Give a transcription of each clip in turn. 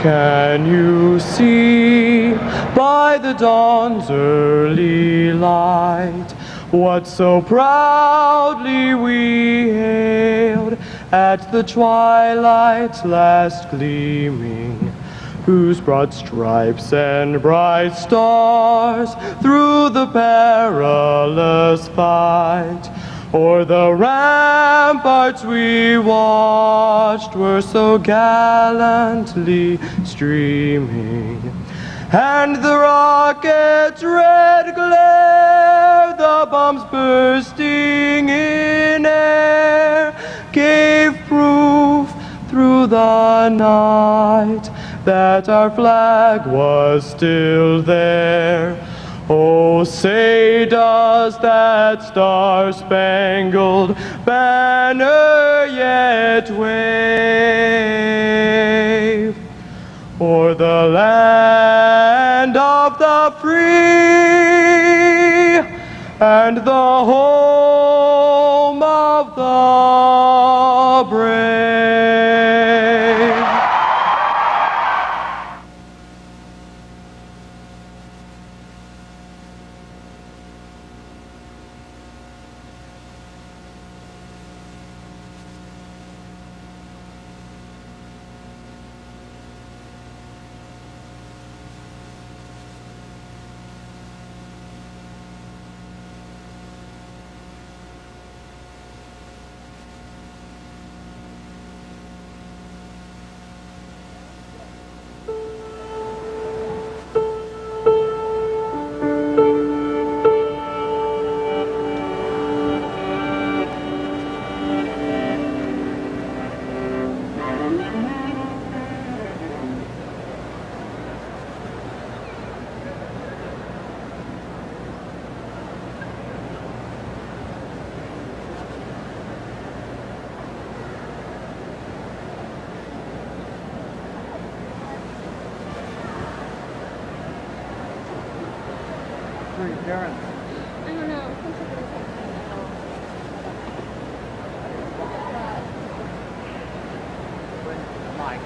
Can you see by the dawn's early light what so proudly we hailed at the twilight's last gleaming, whose broad stripes and bright stars through the perilous fight o'er the ramparts we watched were so gallantly streaming, and the rocket's red glare, the bombs bursting in air, gave proof through the night that our flag was still there. Oh, say does that star-spangled banner yet wave o'er the land of the free and the home of the brave? Parents. I don't know. Mike.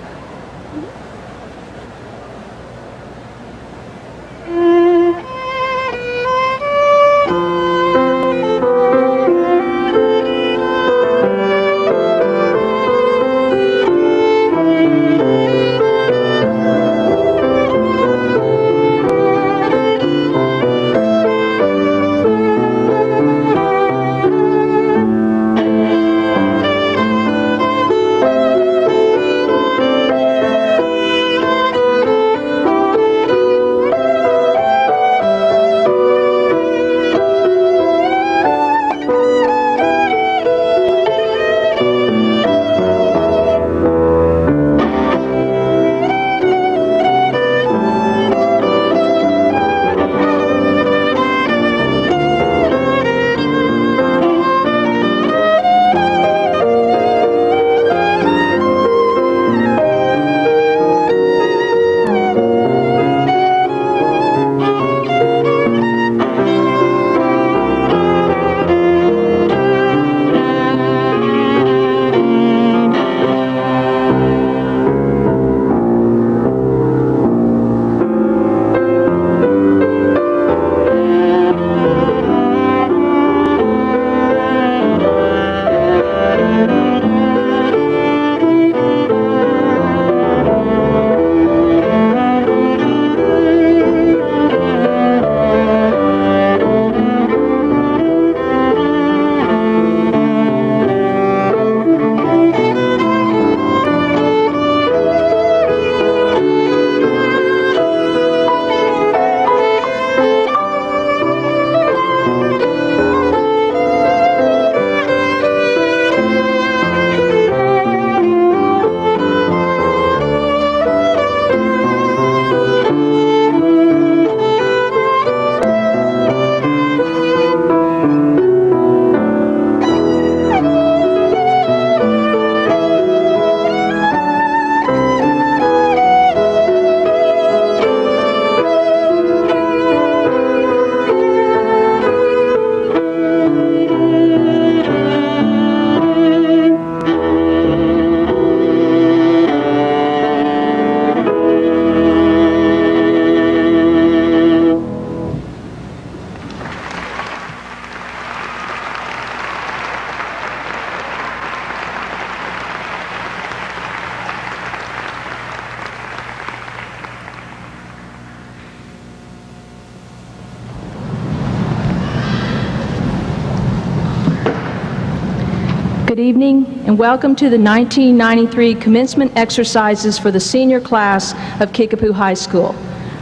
Good evening and welcome to the 1993 commencement exercises for the senior class of Kickapoo High School.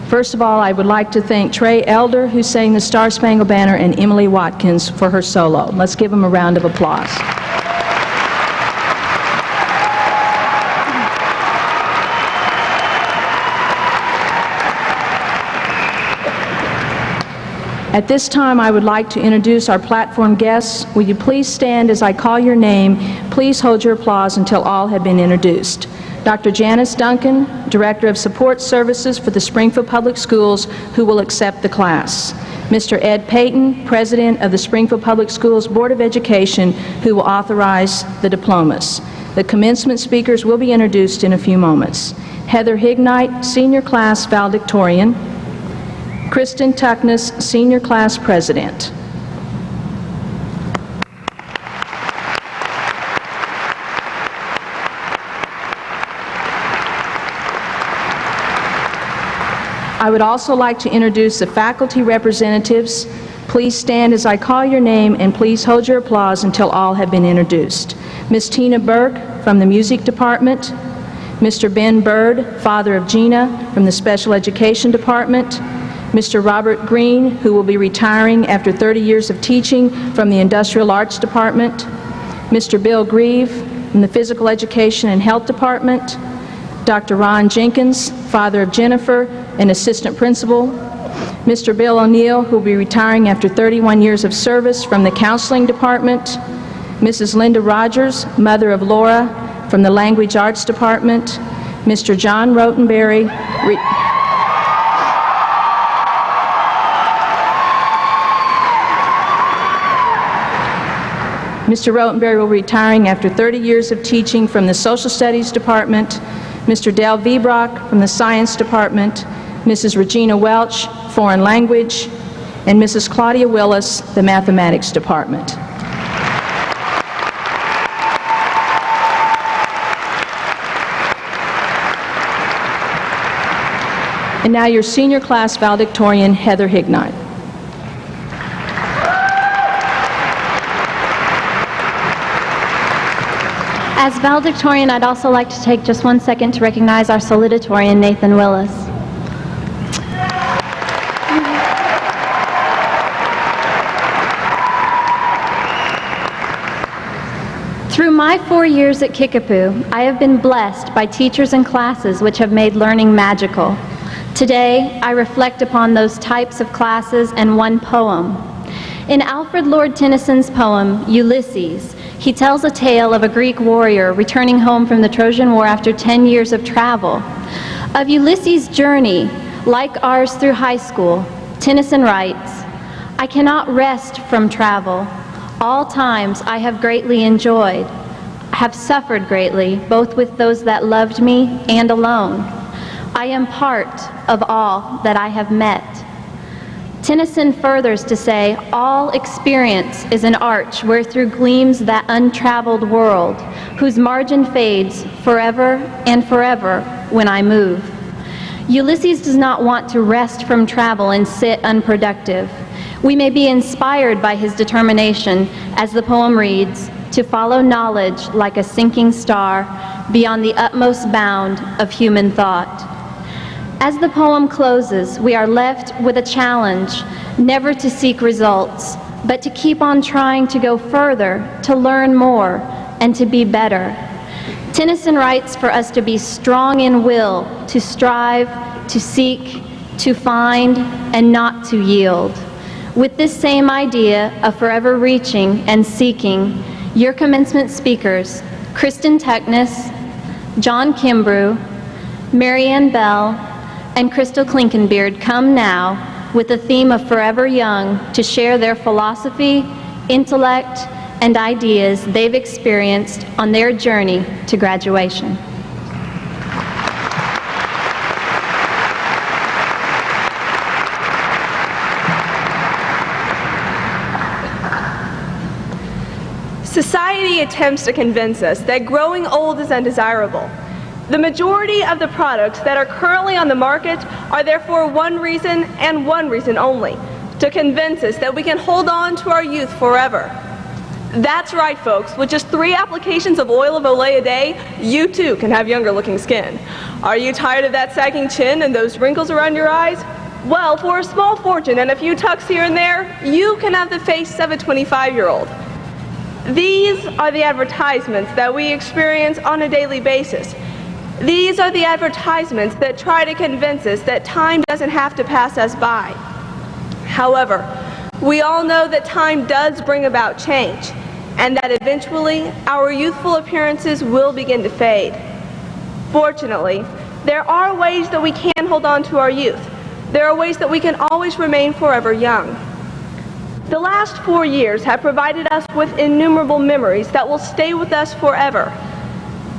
First of all, I would like to thank Trey Elder, who sang the Star Spangled Banner, and Emily Watkins for her solo. Let's give them a round of applause. At this time, I would like to introduce our platform guests. Will you please stand as I call your name? Please hold your applause until all have been introduced. Dr. Janice Duncan, Director of Support Services for the Springfield Public Schools, who will accept the class. Mr. Ed Payton, President of the Springfield Public Schools Board of Education, who will authorize the diplomas. The commencement speakers will be introduced in a few moments. Heather Hignite, Senior Class Valedictorian. Kristen Tuckness, Senior Class President. I would also like to introduce the faculty representatives. Please stand as I call your name and please hold your applause until all have been introduced. Ms. Tina Burke from the Music Department, Mr. Ben Bird, father of Gina, from the Special Education Department, Mr. Robert Green, who will be retiring after 30 years of teaching from the Industrial Arts Department, Mr. Bill Grieve from the Physical Education and Health Department, Dr. Ron Jenkins, father of Jennifer and assistant principal, Mr. Bill O'Neill, who will be retiring after 31 years of service from the Counseling Department, Mrs. Linda Rogers, mother of Laura, from the Language Arts Department, Mr. John Rotenberry, Mr. Rotenberry will be retiring after 30 years of teaching from the Social Studies Department, Mr. Del Vibrock from the Science Department, Mrs. Regina Welch, Foreign Language, and Mrs. Claudia Willis, the Mathematics Department. And now your senior class valedictorian, Heather Hignite. As valedictorian, I'd also like to take just 1 second to recognize our salutatorian, Nathan Willis. Through my 4 years at Kickapoo, I have been blessed by teachers and classes which have made learning magical. Today, I reflect upon those types of classes and one poem. In Alfred Lord Tennyson's poem, Ulysses, he tells a tale of a Greek warrior returning home from the Trojan War after 10 years of travel. Of Ulysses' journey, like ours through high school, Tennyson writes, "I cannot rest from travel. All times I have greatly enjoyed, have suffered greatly, both with those that loved me and alone. I am part of all that I have met." Tennyson furthers to say, "All experience is an arch wherethrough gleams that untraveled world, whose margin fades forever and forever when I move." Ulysses does not want to rest from travel and sit unproductive. We may be inspired by his determination, as the poem reads, to follow knowledge like a sinking star beyond the utmost bound of human thought. As the poem closes, we are left with a challenge, never to seek results, but to keep on trying to go further, to learn more, and to be better. Tennyson writes for us to be strong in will, to strive, to seek, to find, and not to yield. With this same idea of forever reaching and seeking, your commencement speakers, Kristen Tuckness, John Kimbrough, Marianne Bell, and Crystal Klinkenbeard come now with the theme of Forever Young to share their philosophy, intellect, and ideas they've experienced on their journey to graduation. Society attempts to convince us that growing old is undesirable. The majority of the products that are currently on the market are therefore one reason and one reason only, to convince us that we can hold on to our youth forever. That's right, folks. With just 3 applications of oil of Olay a day, you too can have younger looking skin. Are you tired of that sagging chin and those wrinkles around your eyes? Well, for a small fortune and a few tucks here and there, you can have the face of a 25-year-old. These are the advertisements that we experience on a daily basis. These are the advertisements that try to convince us that time doesn't have to pass us by. However, we all know that time does bring about change, and that eventually our youthful appearances will begin to fade. Fortunately, there are ways that we can hold on to our youth. There are ways that we can always remain forever young. The last 4 years have provided us with innumerable memories that will stay with us forever.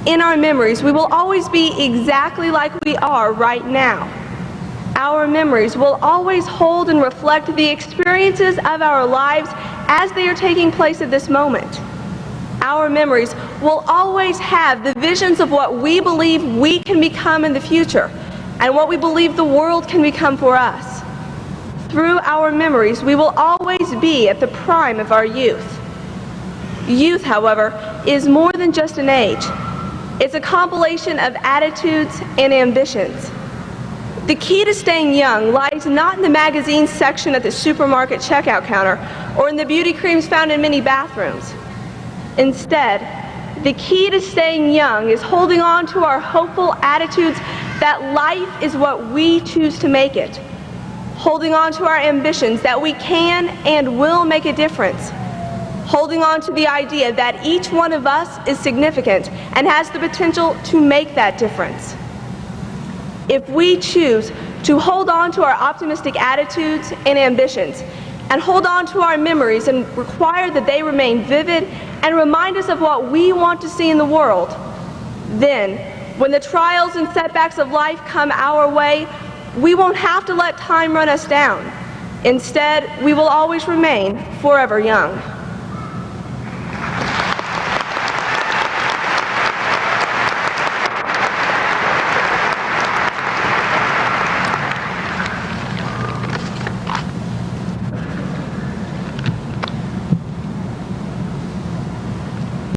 In our memories, we will always be exactly like we are right now. Our memories will always hold and reflect the experiences of our lives as they are taking place at this moment. Our memories will always have the visions of what we believe we can become in the future and what we believe the world can become for us. Through our memories, we will always be at the prime of our youth. Youth, however, is more than just an age. It's a compilation of attitudes and ambitions. The key to staying young lies not in the magazine section at the supermarket checkout counter or in the beauty creams found in many bathrooms. Instead, the key to staying young is holding on to our hopeful attitudes that life is what we choose to make it. Holding on to our ambitions that we can and will make a difference. Holding on to the idea that each one of us is significant and has the potential to make that difference. If we choose to hold on to our optimistic attitudes and ambitions, and hold on to our memories and require that they remain vivid and remind us of what we want to see in the world, then, when the trials and setbacks of life come our way, we won't have to let time run us down. Instead, we will always remain forever young.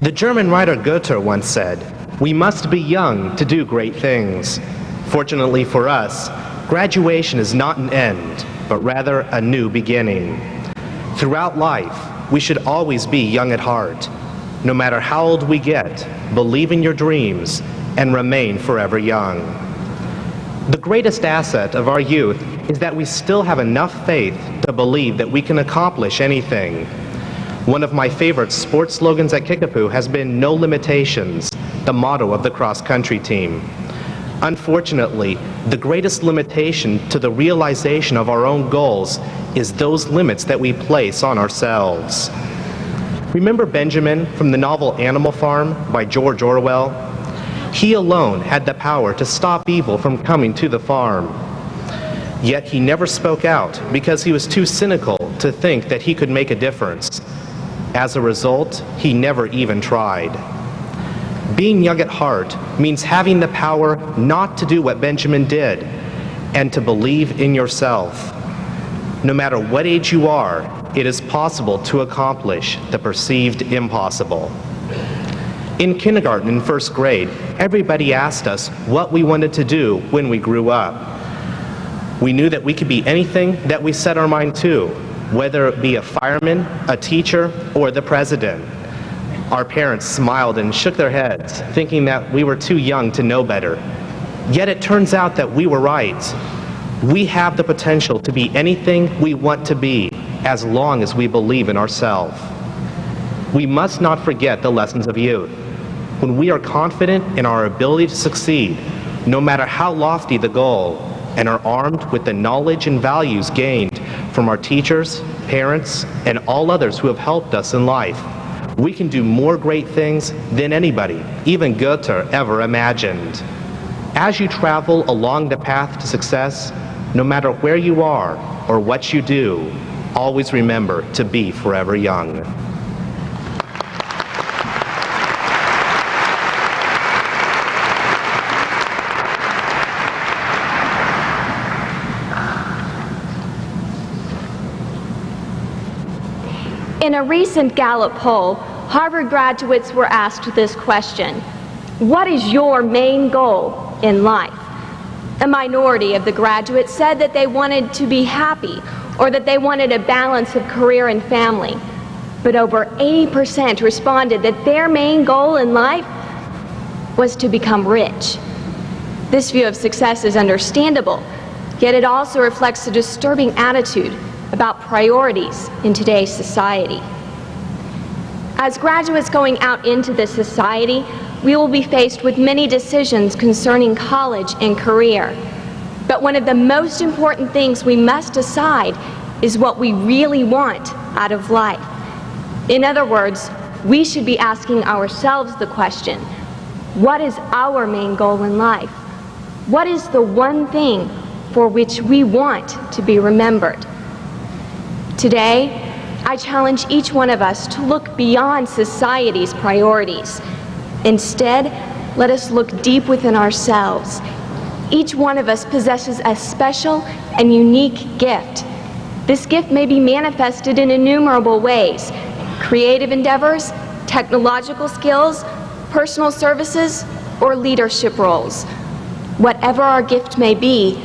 The German writer Goethe once said, "We must be young to do great things." Fortunately for us, graduation is not an end, but rather a new beginning. Throughout life, we should always be young at heart. No matter how old we get, believe in your dreams and remain forever young. The greatest asset of our youth is that we still have enough faith to believe that we can accomplish anything. One of my favorite sports slogans at Kickapoo has been "No limitations," the motto of the cross-country team. Unfortunately, the greatest limitation to the realization of our own goals is those limits that we place on ourselves. Remember Benjamin from the novel Animal Farm by George Orwell? He alone had the power to stop evil from coming to the farm. Yet he never spoke out because he was too cynical to think that he could make a difference. As a result, he never even tried. Being young at heart means having the power not to do what Benjamin did and to believe in yourself. No matter what age you are, it is possible to accomplish the perceived impossible. In kindergarten and first grade, everybody asked us what we wanted to do when we grew up. We knew that we could be anything that we set our mind to, whether it be a fireman, a teacher, or the president. Our parents smiled and shook their heads, thinking that we were too young to know better. Yet it turns out that we were right. We have the potential to be anything we want to be, as long as we believe in ourselves. We must not forget the lessons of youth. When we are confident in our ability to succeed, no matter how lofty the goal, and are armed with the knowledge and values gained from our teachers, parents, and all others who have helped us in life, we can do more great things than anybody, even Goethe, ever imagined. As you travel along the path to success, no matter where you are or what you do, always remember to be forever young. In a recent Gallup poll, Harvard graduates were asked this question: what is your main goal in life? A minority of the graduates said that they wanted to be happy or that they wanted a balance of career and family. But over 80% responded that their main goal in life was to become rich. This view of success is understandable, yet it also reflects a disturbing attitude about priorities in today's society. As graduates going out into this society, we will be faced with many decisions concerning college and career. But one of the most important things we must decide is what we really want out of life. In other words, we should be asking ourselves the question, what is our main goal in life? What is the one thing for which we want to be remembered? Today, I challenge each one of us to look beyond society's priorities. Instead, let us look deep within ourselves. Each one of us possesses a special and unique gift. This gift may be manifested in innumerable ways: creative endeavors, technological skills, personal services, or leadership roles. Whatever our gift may be,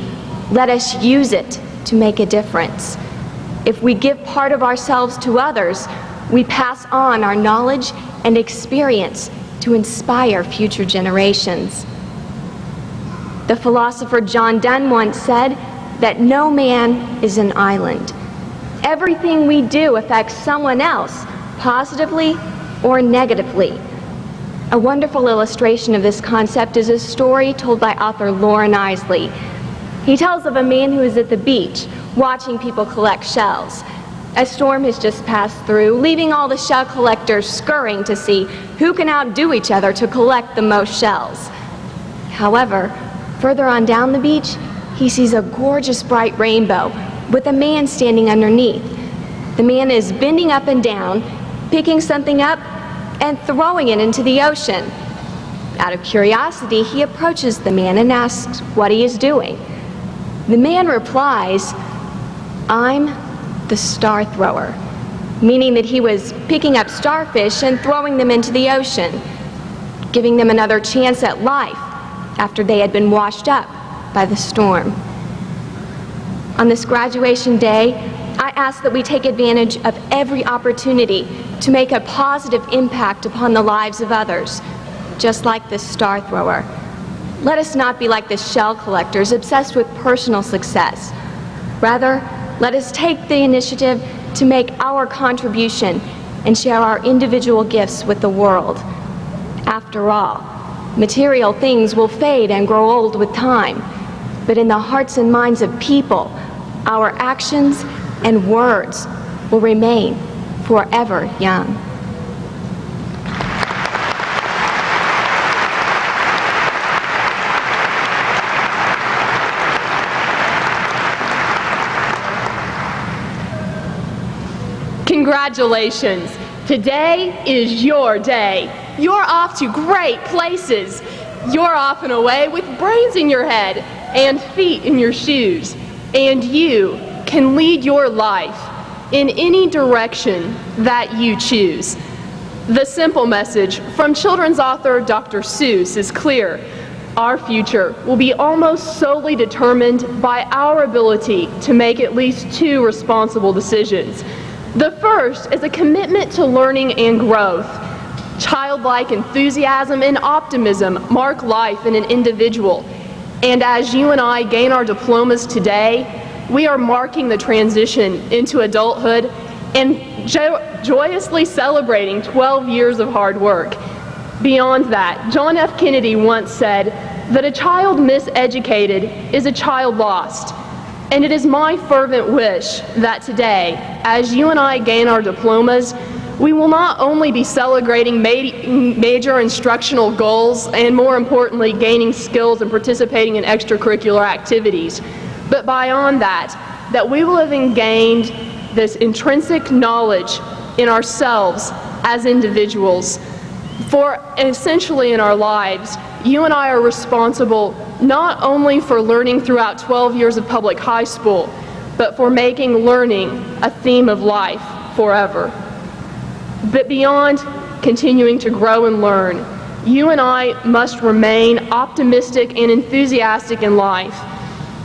let us use it to make a difference. If we give part of ourselves to others, we pass on our knowledge and experience to inspire future generations. The philosopher John Donne once said that no man is an island. Everything we do affects someone else, positively or negatively. A wonderful illustration of this concept is a story told by author Lauren Isley. He tells of a man who is at the beach watching people collect shells. A storm has just passed through, leaving all the shell collectors scurrying to see who can outdo each other to collect the most shells. However, further on down the beach, he sees a gorgeous bright rainbow with a man standing underneath. The man is bending up and down, picking something up and throwing it into the ocean. Out of curiosity, he approaches the man and asks what he is doing. The man replies, "I'm the star thrower," meaning that he was picking up starfish and throwing them into the ocean, giving them another chance at life after they had been washed up by the storm. On this graduation day, I ask that we take advantage of every opportunity to make a positive impact upon the lives of others, just like this star thrower. Let us not be like the shell collectors, obsessed with personal success. Rather, let us take the initiative to make our contribution and share our individual gifts with the world. After all, material things will fade and grow old with time, but in the hearts and minds of people, our actions and words will remain forever young. Congratulations! Today is your day. You're off to great places. You're off and away with brains in your head and feet in your shoes. And you can lead your life in any direction that you choose. The simple message from children's author Dr. Seuss is clear. Our future will be almost solely determined by our ability to make at least two responsible decisions. The first is a commitment to learning and growth. Childlike enthusiasm and optimism mark life in an individual. And as you and I gain our diplomas today, we are marking the transition into adulthood and joyously celebrating 12 years of hard work. Beyond that, John F. Kennedy once said that a child miseducated is a child lost. And it is my fervent wish that today, as you and I gain our diplomas, we will not only be celebrating major instructional goals and, more importantly, gaining skills and participating in extracurricular activities, but beyond that, that we will have gained this intrinsic knowledge in ourselves as individuals. For essentially in our lives, you and I are responsible not only for learning throughout 12 years of public high school, but for making learning a theme of life forever. But beyond continuing to grow and learn, you and I must remain optimistic and enthusiastic in life.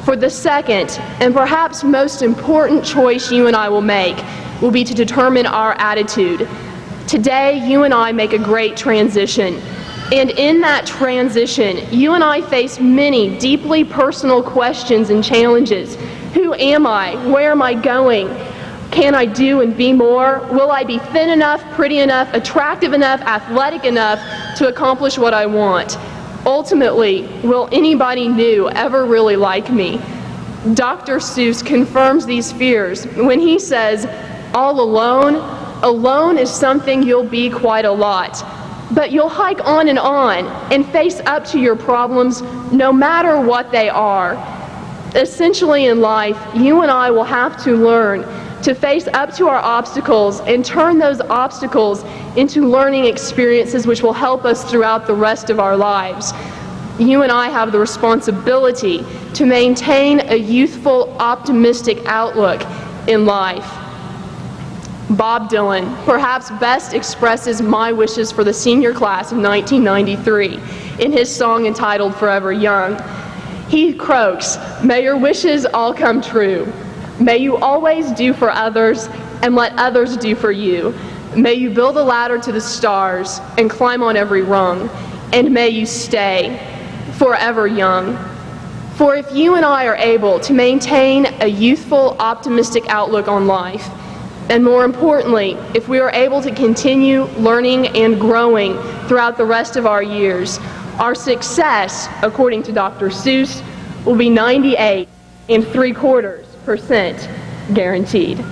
For the second, and perhaps most important choice you and I will make, will be to determine our attitude. Today, you and I make a great transition. And in that transition, you and I face many deeply personal questions and challenges. Who am I? Where am I going? Can I do and be more? Will I be thin enough, pretty enough, attractive enough, athletic enough to accomplish what I want? Ultimately, will anybody new ever really like me? Dr. Seuss confirms these fears when he says, all alone? Alone is something you'll be quite a lot. But you'll hike on and face up to your problems no matter what they are. Essentially in life, you and I will have to learn to face up to our obstacles and turn those obstacles into learning experiences which will help us throughout the rest of our lives. You and I have the responsibility to maintain a youthful, optimistic outlook in life. Bob Dylan perhaps best expresses my wishes for the senior class of 1993 in his song entitled Forever Young. He croaks, "May your wishes all come true. May you always do for others and let others do for you. May you build a ladder to the stars and climb on every rung. And may you stay forever young." For if you and I are able to maintain a youthful, optimistic outlook on life, and more importantly, if we are able to continue learning and growing throughout the rest of our years, our success, according to Dr. Seuss, will be 98 3/4% guaranteed.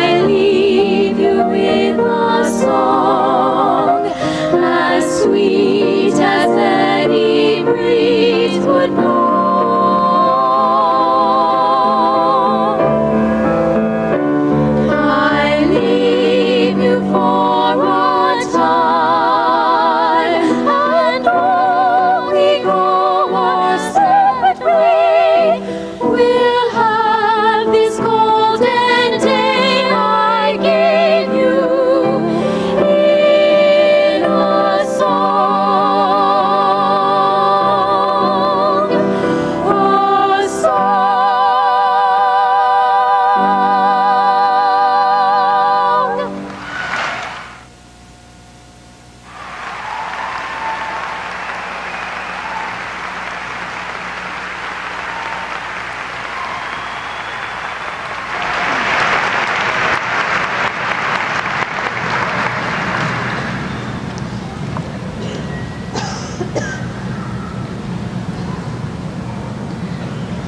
I leave you with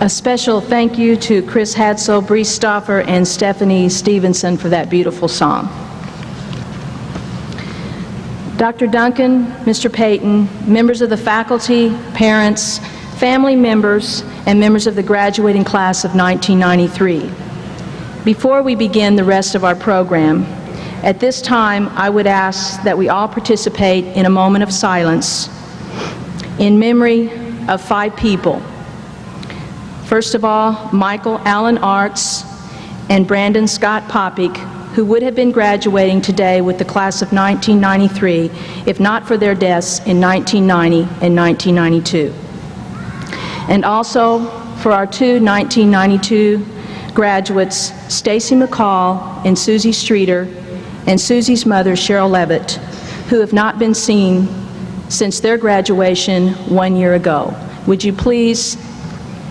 A special thank you to Chris Hadsel, Bree Stoffer, and Stephanie Stevenson for that beautiful song. Dr. Duncan, Mr. Payton, members of the faculty, parents, family members, and members of the graduating class of 1993. Before we begin the rest of our program, at this time I would ask that we all participate in a moment of silence in memory of 5 people. First of all, Michael Allen Arts and Brandon Scott Popik, who would have been graduating today with the class of 1993 if not for their deaths in 1990 and 1992. And also for our 2 1992 graduates, Stacy McCall and Susie Streeter, and Susie's mother, Cheryl Levitt, who have not been seen since their graduation 1 year ago. Would you please,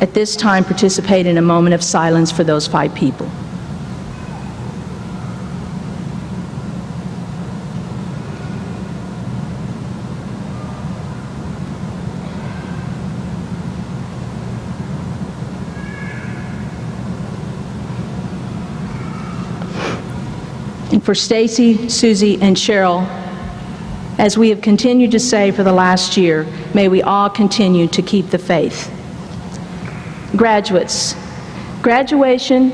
at this time, participate in a moment of silence for those 5 people? And for Stacy, Susie, and Cheryl, as we have continued to say for the last year, may we all continue to keep the faith. Graduates, graduation,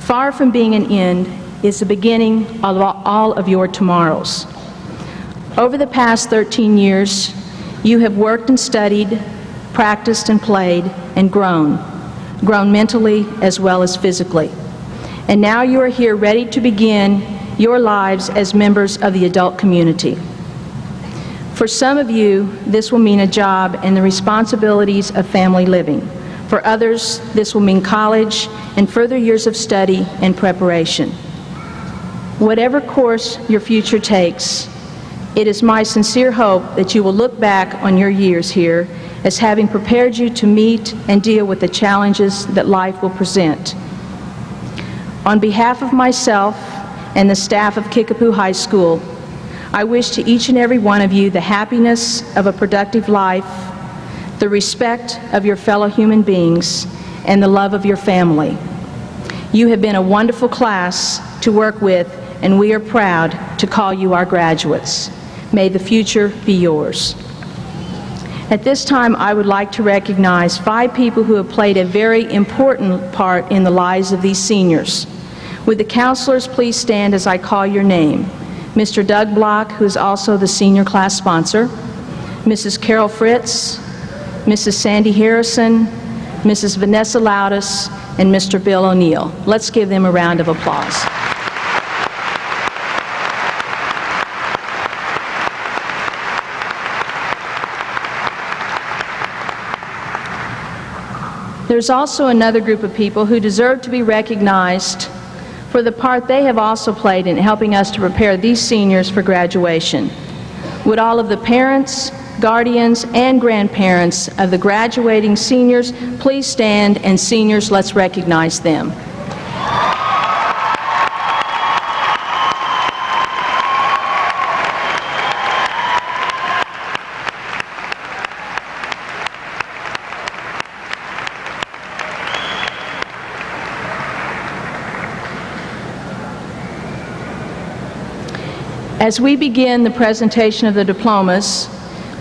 far from being an end, is the beginning of all of your tomorrows. Over the past 13 years, you have worked and studied, practiced and played, and grown mentally as well as physically. And now you are here ready to begin your lives as members of the adult community. For some of you, this will mean a job and the responsibilities of family living. For others, this will mean college and further years of study and preparation. Whatever course your future takes, it is my sincere hope that you will look back on your years here as having prepared you to meet and deal with the challenges that life will present. On behalf of myself and the staff of Kickapoo High School, I wish to each and every one of you the happiness of a productive life, the respect of your fellow human beings, and the love of your family. You have been a wonderful class to work with, and we are proud to call you our graduates. May the future be yours. At this time, I would like to recognize 5 people who have played a very important part in the lives of these seniors. Would the counselors please stand as I call your name? Mr. Doug Block, who is also the senior class sponsor, Mrs. Carol Fritz, Mrs. Sandy Harrison, Mrs. Vanessa Loudis, and Mr. Bill O'Neill. Let's give them a round of applause. There's also another group of people who deserve to be recognized for the part they have also played in helping us to prepare these seniors for graduation. Would all of the parents, guardians, and grandparents of the graduating seniors please stand, and seniors, let's recognize them. As we begin the presentation of the diplomas,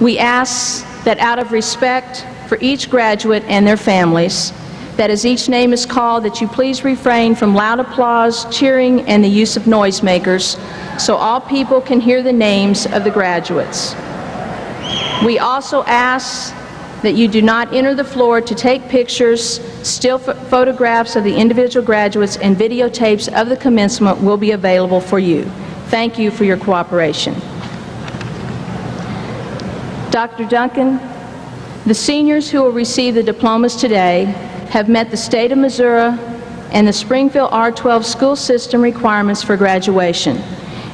we ask that out of respect for each graduate and their families, that as each name is called, that you please refrain from loud applause, cheering, and the use of noisemakers, so all people can hear the names of the graduates. We also ask that you do not enter the floor to take pictures, still photographs of the individual graduates, and videotapes of the commencement will be available for you. Thank you for your cooperation. Dr. Duncan, the seniors who will receive the diplomas today have met the state of Missouri and the Springfield R12 school system requirements for graduation.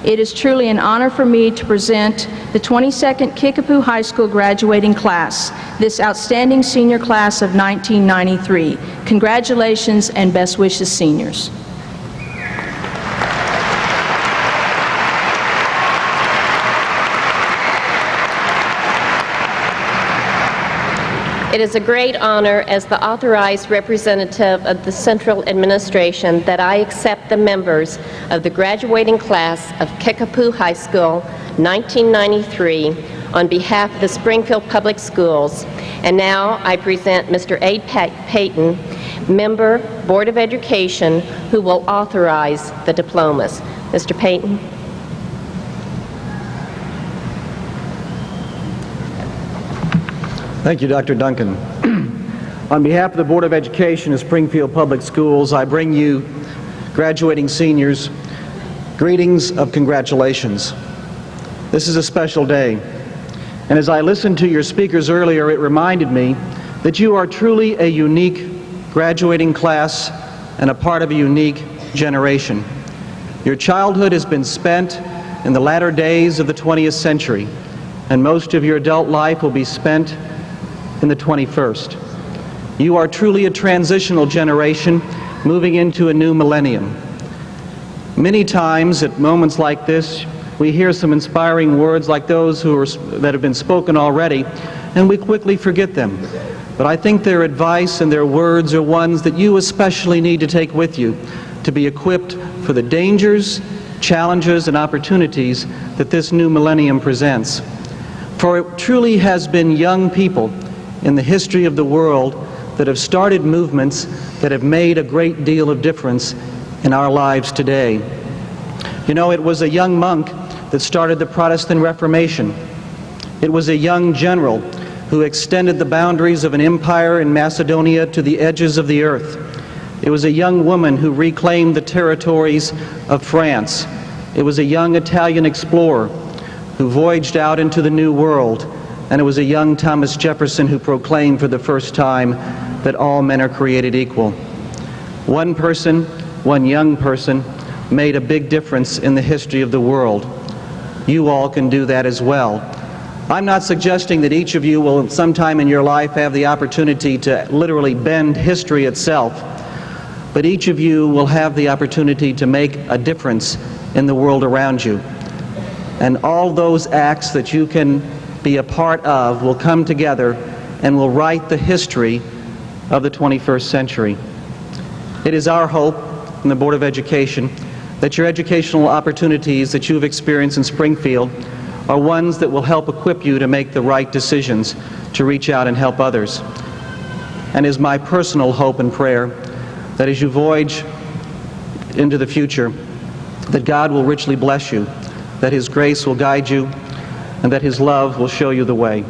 It is truly an honor for me to present the 22nd Kickapoo High School graduating class, this outstanding senior class of 1993. Congratulations and best wishes, seniors. It is a great honor as the authorized representative of the Central Administration that I accept the members of the graduating class of Kickapoo High School, 1993, on behalf of the Springfield Public Schools. And now I present Mr. A. Payton, Member, Board of Education, who will authorize the diplomas. Mr. Payton. Thank you, Dr. Duncan. On behalf of the Board of Education of Springfield Public Schools, I bring you, graduating seniors, greetings of congratulations. This is a special day. And as I listened to your speakers earlier, it reminded me that you are truly a unique graduating class and a part of a unique generation. Your childhood has been spent in the latter days of the 20th century, and most of your adult life will be spent in the 21st. You are truly a transitional generation moving into a new millennium. Many times at moments like this, we hear some inspiring words like those that have been spoken already, and we quickly forget them. But I think their advice and their words are ones that you especially need to take with you to be equipped for the dangers, challenges, and opportunities that this new millennium presents. For it truly has been young people in the history of the world that have started movements that have made a great deal of difference in our lives today. You know, it was a young monk that started the Protestant Reformation. It was a young general who extended the boundaries of an empire in Macedonia to the edges of the earth. It was a young woman who reclaimed the territories of France. It was a young Italian explorer who voyaged out into the New World. And it was a young Thomas Jefferson who proclaimed for the first time that all men are created equal. One person, one young person, made a big difference in the history of the world. You all can do that as well. I'm not suggesting that each of you will sometime in your life have the opportunity to literally bend history itself, but each of you will have the opportunity to make a difference in the world around you. And all those acts that you can be a part of will come together and will write the history of the 21st century. It is our hope in the Board of Education that your educational opportunities that you've experienced in Springfield are ones that will help equip you to make the right decisions to reach out and help others. And is my personal hope and prayer that as you voyage into the future, that God will richly bless you, that His grace will guide you, and that His love will show you the way.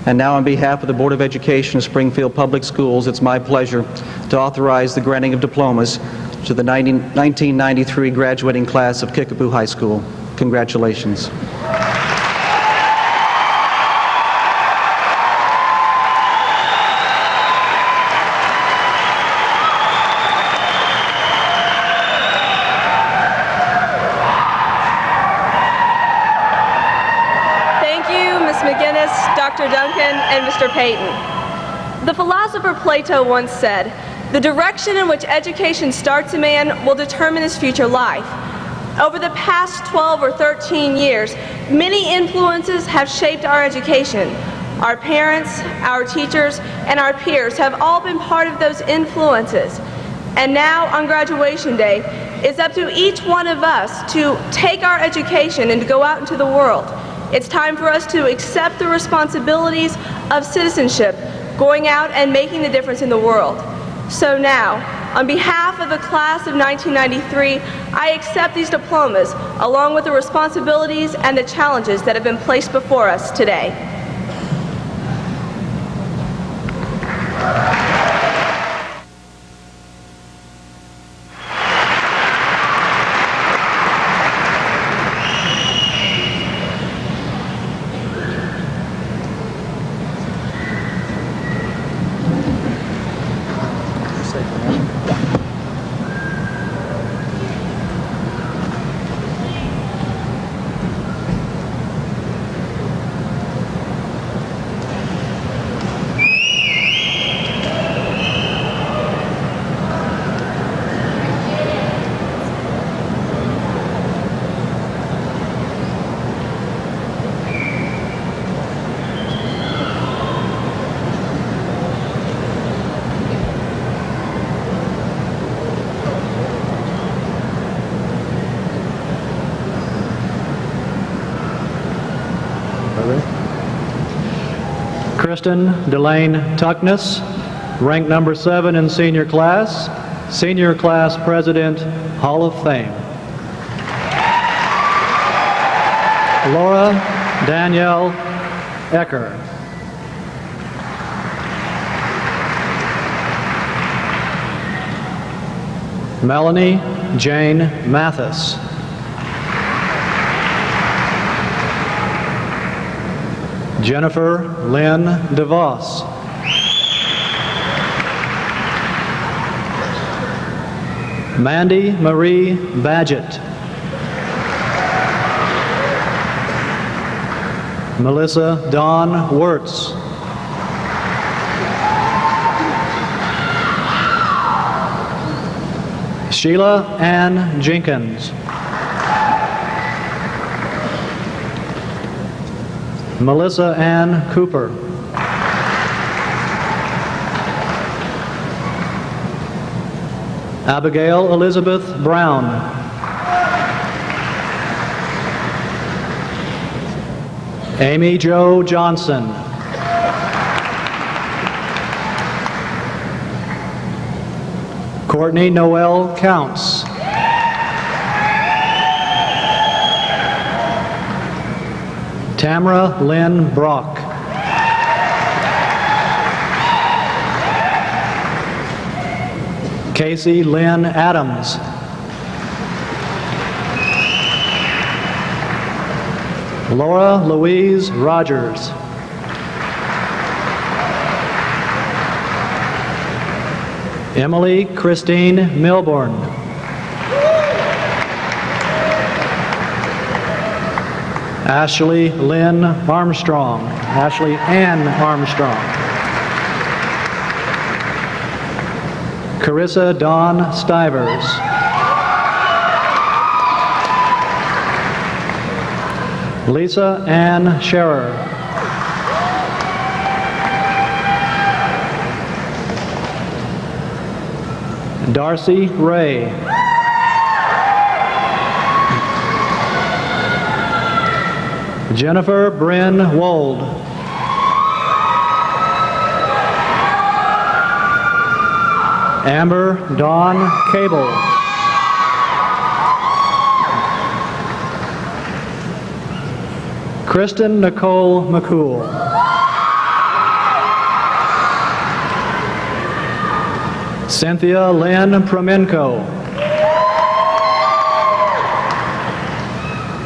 And now on behalf of the Board of Education of Springfield Public Schools, it's my pleasure to authorize the granting of diplomas to the 1993 graduating class of Kickapoo High School. Congratulations. Dr. Duncan and Mr. Payton. The philosopher Plato once said, "The direction in which education starts a man will determine his future life." Over the past 12 or 13 years, many influences have shaped our education. Our parents, our teachers, and our peers have all been part of those influences. And now, on graduation day, it's up to each one of us to take our education and to go out into the world. It's time for us to accept the responsibilities of citizenship, going out and making the difference in the world. So now, on behalf of the class of 1993, I accept these diplomas, along with the responsibilities and the challenges that have been placed before us today. Kristen Delane Tuckness, ranked number 7 in senior class, Senior Class President, Hall of Fame. Laura Danielle Ecker. Melanie Jane Mathis. Jennifer Lynn DeVos. Mandy Marie Badgett. Melissa Dawn Wirtz. Sheila Ann Jenkins. Melissa Ann Cooper. Abigail Elizabeth Brown. Amy Jo Johnson. Courtney Noel Counts. Tamara Lynn Brock. Casey Lynn Adams. Laura Louise Rogers. Emily Christine Milborn. Ashley Lynn Armstrong. Ashley Ann Armstrong. Carissa Dawn Stivers. Lisa Ann Scherer. Darcy Ray. Jennifer Bryn Wold. Amber Dawn Cable. Kristen Nicole McCool. Cynthia Lynn Promenco.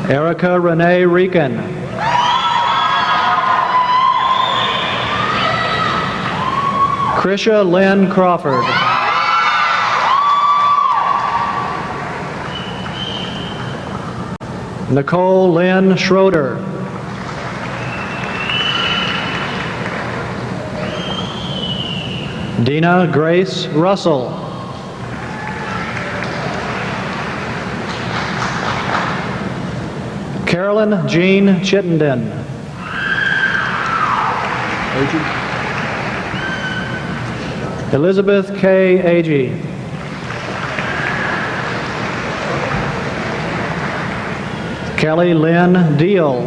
Erica Renee Rican. Krisha Lynn Crawford. Nicole Lynn Schroeder. Dina Grace Russell. Carolyn Jean Chittenden. Elizabeth K. Agee. Kelly Lynn Deal.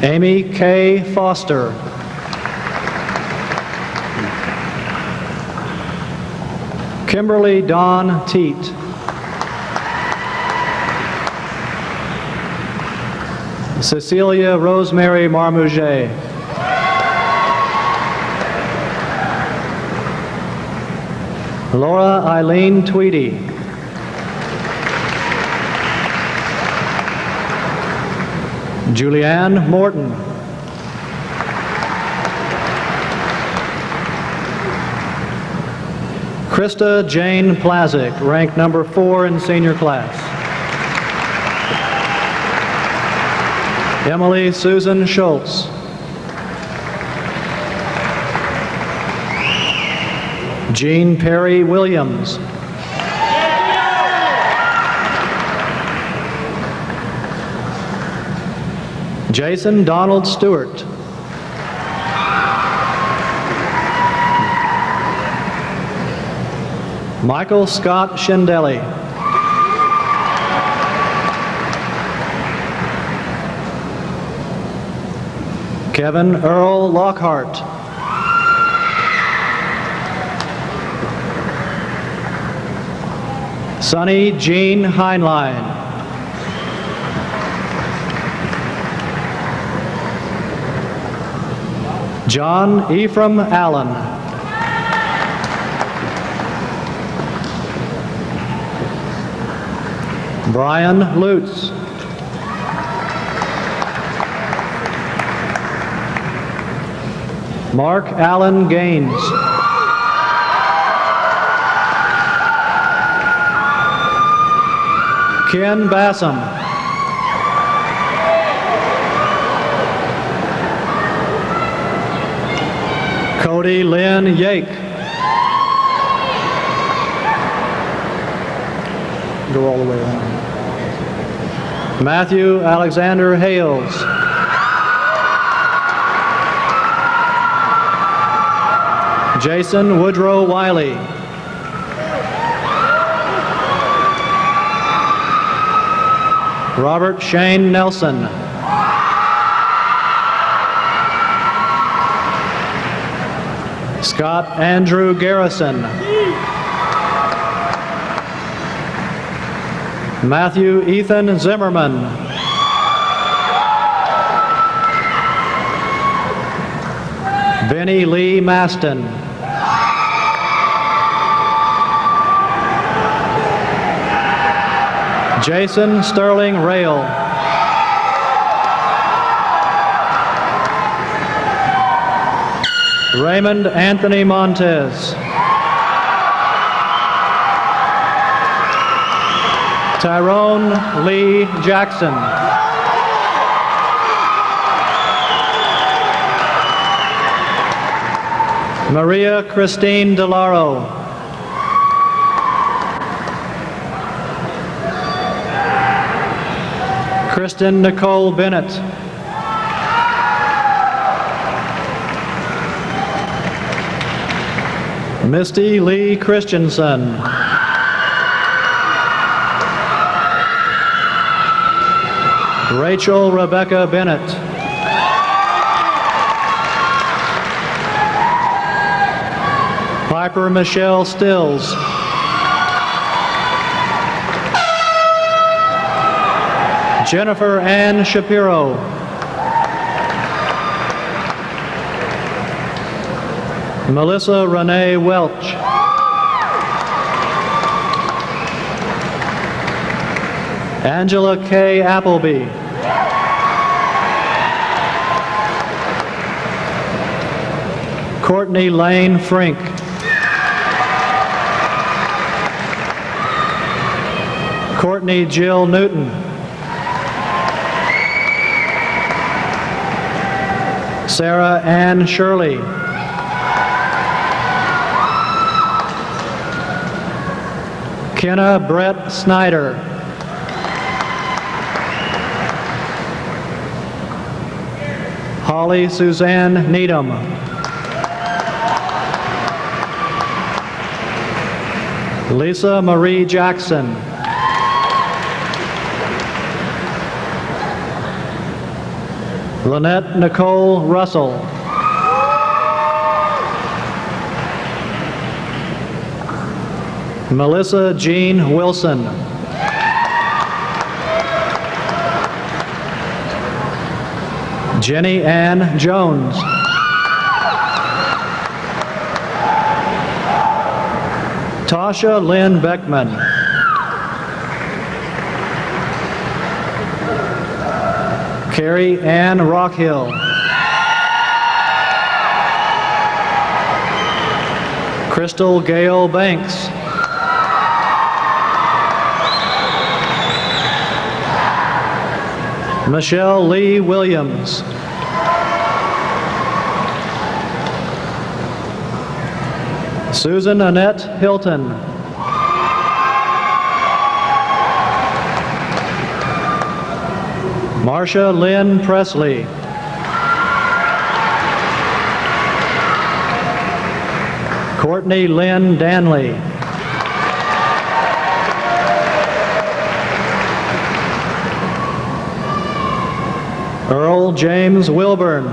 Amy K. Foster. Kimberly Dawn Teat. Cecilia Rosemary Marmouget. Laura Eileen Tweedy. Julianne Morton. Krista Jane Plazik, ranked number 4 in senior class. Emily Susan Schultz. Jean Perry Williams. Jason Donald Stewart. Michael Scott Shindelli. Kevin Earl Lockhart. Sunny Jean Heinlein. John Ephraim Allen. Brian Lutz. Mark Allen Gaines. Ken Bassam. Cody Lynn Yake. Go all the way around. Matthew Alexander Hales. Jason Woodrow Wiley. Robert Shane Nelson. Scott Andrew Garrison. Matthew Ethan Zimmerman. Benny Lee Maston. Jason Sterling Rail. Raymond Anthony Montez. Tyrone Lee Jackson. Maria Christine DeLaro. Kristen Nicole Bennett. Misty Lee Christensen. Rachel Rebecca Bennett. Piper Michelle Stills. Jennifer Ann Shapiro. Melissa Renee Welch. Angela K. Appleby. Courtney Lane Frink. Courtney Jill Newton. Sarah Ann Shirley. Kenna Brett Snyder. Holly Suzanne Needham. Lisa Marie Jackson. Lynette Nicole Russell. Melissa Jean Wilson. Jenny Ann Jones. Tasha Lynn Beckman. Carrie Ann Rockhill. Crystal Gail Banks. Michelle Lee Williams. Susan Annette Hilton. Marcia Lynn Presley. Courtney Lynn Danley. Earl James Wilburn.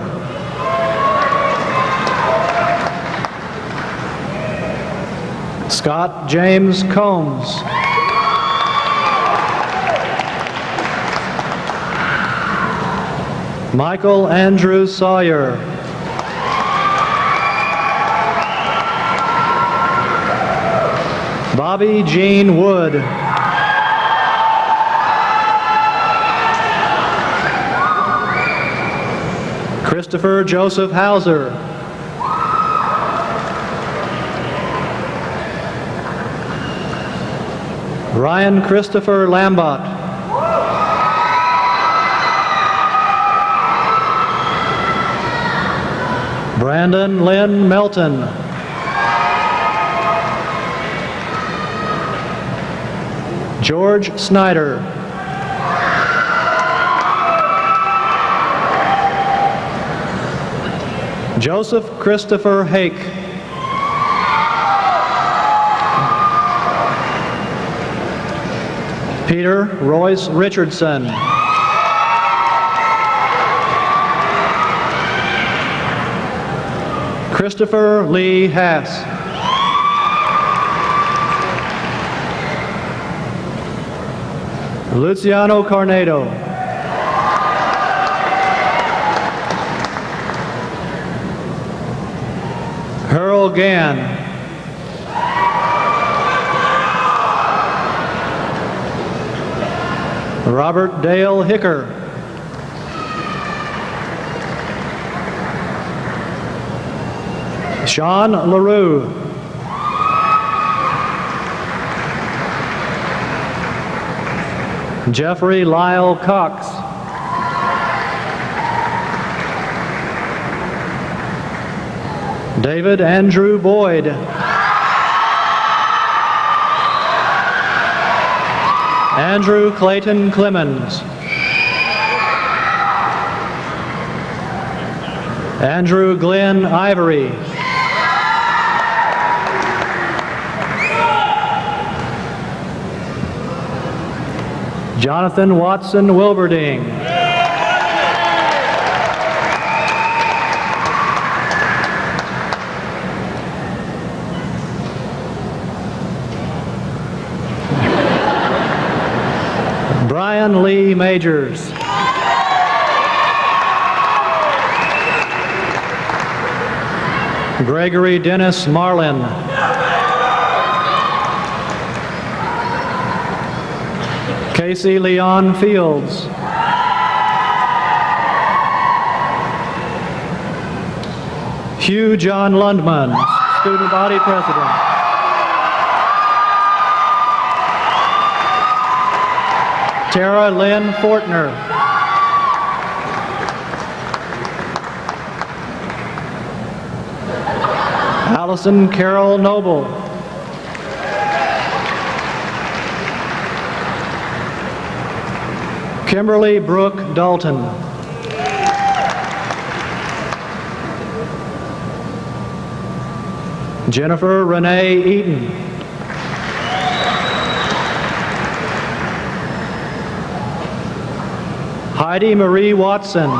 Scott James Combs. Michael Andrew Sawyer. Bobby Jean Wood. Christopher Joseph Hauser. Ryan Christopher Lambot. Brandon Lynn Melton. George Snyder. Joseph Christopher Hake. Peter Royce Richardson. Christopher Lee Hass. Luciano Carnedo. Earl Gann. Robert Dale Hicker. Sean LaRue. Jeffrey Lyle Cox. David Andrew Boyd. Andrew Clayton Clemens. Andrew Glenn Ivory. Jonathan Watson Wilberding. Brian Lee Majors. Gregory Dennis Marlin. Casey Leon Fields. Hugh John Lundman, student body president. Tara Lynn Fortner. Allison Carol Noble. Kimberly Brooke Dalton. Jennifer Renee Eaton. Heidi Marie Watson.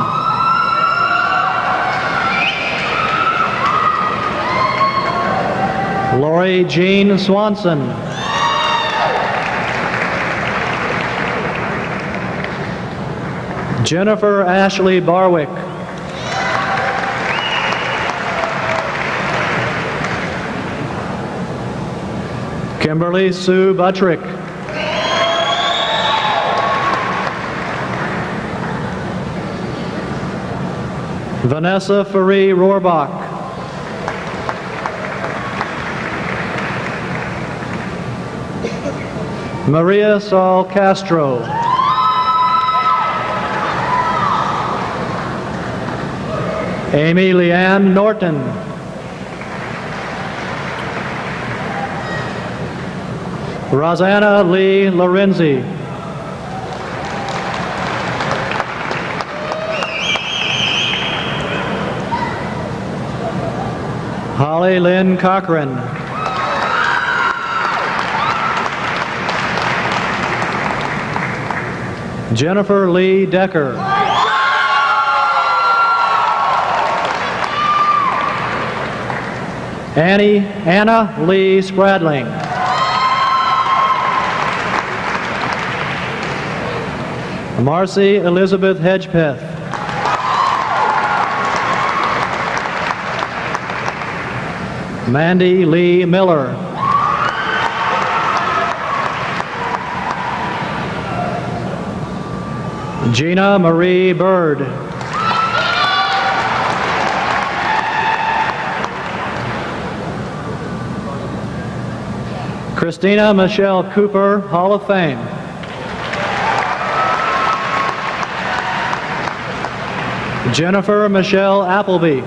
Lori Jean Swanson. Jennifer Ashley Barwick. Kimberly Sue Buttrick. Vanessa Faree Rohrbach. Maria Saul Castro. Amy Leanne Norton. Rosanna Lee Lorenzi. Holly Lynn Cochran. Jennifer Lee Decker. Anna Lee Spradling. Marcy Elizabeth Hedgepeth. Mandy Lee Miller. Gina Marie Bird. Christina Michelle Cooper, Hall of Fame. Jennifer Michelle Appleby.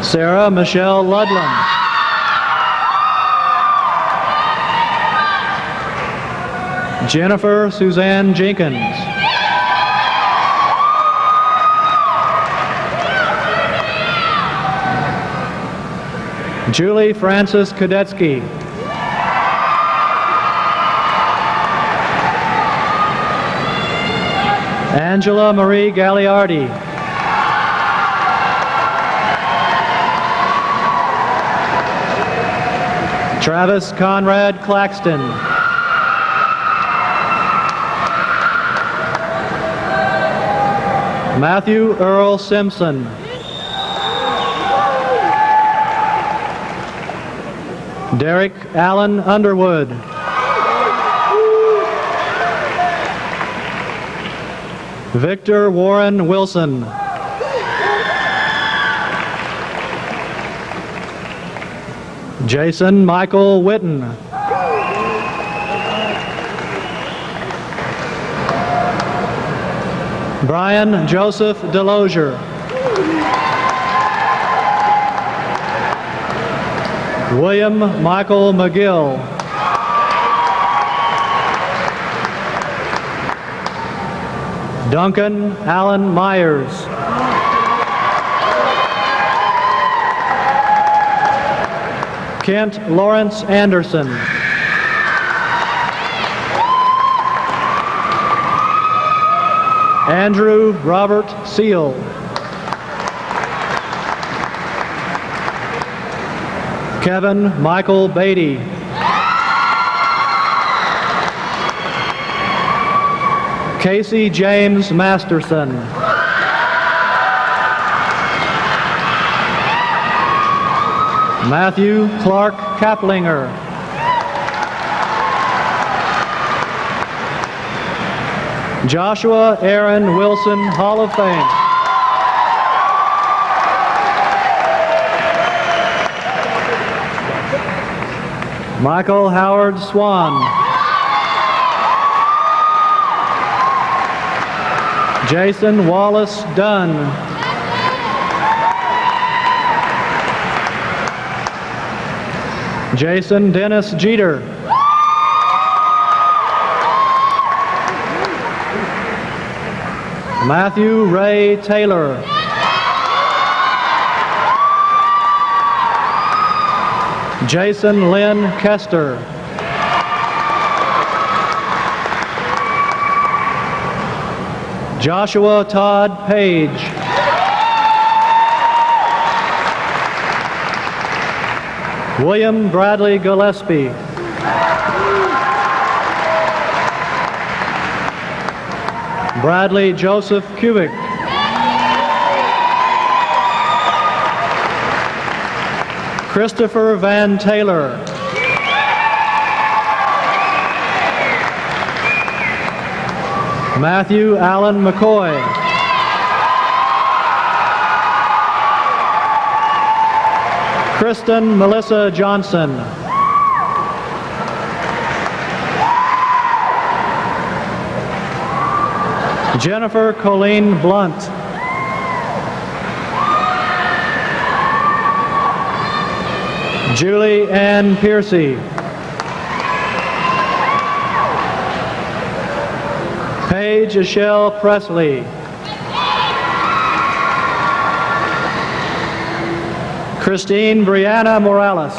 Sarah Michelle Ludlam. Jennifer Suzanne Jenkins. Julie Frances Kadetsky. Angela Marie Gagliardi. Travis Conrad Claxton. Matthew Earl Simpson. Derek Allen Underwood. Victor Warren Wilson. Jason Michael Witten. Brian Joseph Delosier. William Michael McGill. Duncan Allen Myers. Kent Lawrence Anderson. Andrew Robert Seal. Kevin Michael Beatty. Casey James Masterson. Matthew Clark Kaplinger. Joshua Aaron Wilson, Hall of Fame. Michael Howard Swan. Jason Wallace Dunn. Jason Dennis Jeter. Matthew Ray Taylor. Jason Lynn Kester. Joshua Todd Page. William Bradley Gillespie. Bradley Joseph Kubik. Christopher Van Taylor. Matthew Allen McCoy. Kristen Melissa Johnson. Jennifer Colleen Blunt. Julie Ann Piercy. Paige Michelle Presley. Christine Brianna Morales.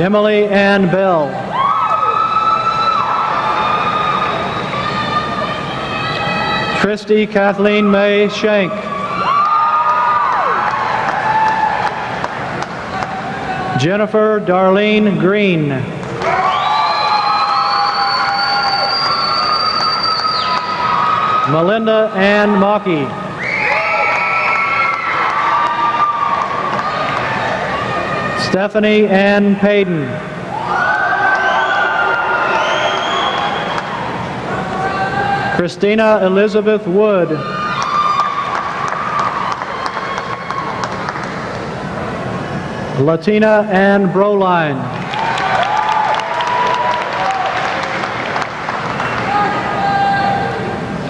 Emily Ann Bell. Christy Kathleen May Shank. Jennifer Darlene Green. Melinda Ann Mockey. Stephanie Ann Payton. Christina Elizabeth Wood. Latina Ann Broline.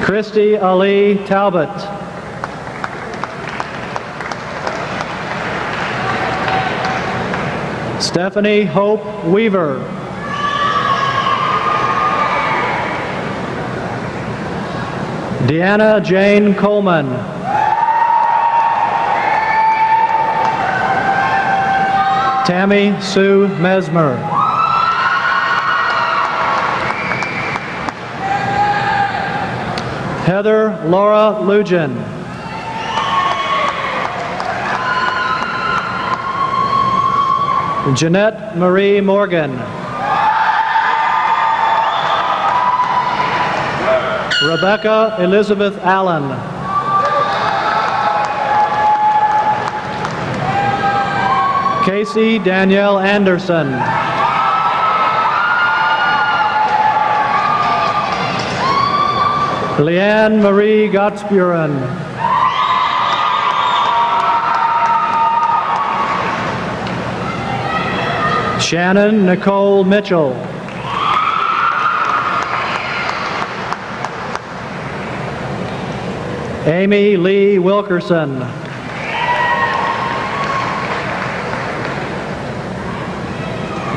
Christy Ali Talbot. Stephanie Hope Weaver. Deanna Jane Coleman. Tammy Sue Mesmer. Heather Laura Lugin. Jeanette Marie Morgan. Rebecca Elizabeth Allen. Casey Danielle Anderson. Leanne Marie Gottsburen. Shannon Nicole Mitchell. Amy Lee Wilkerson.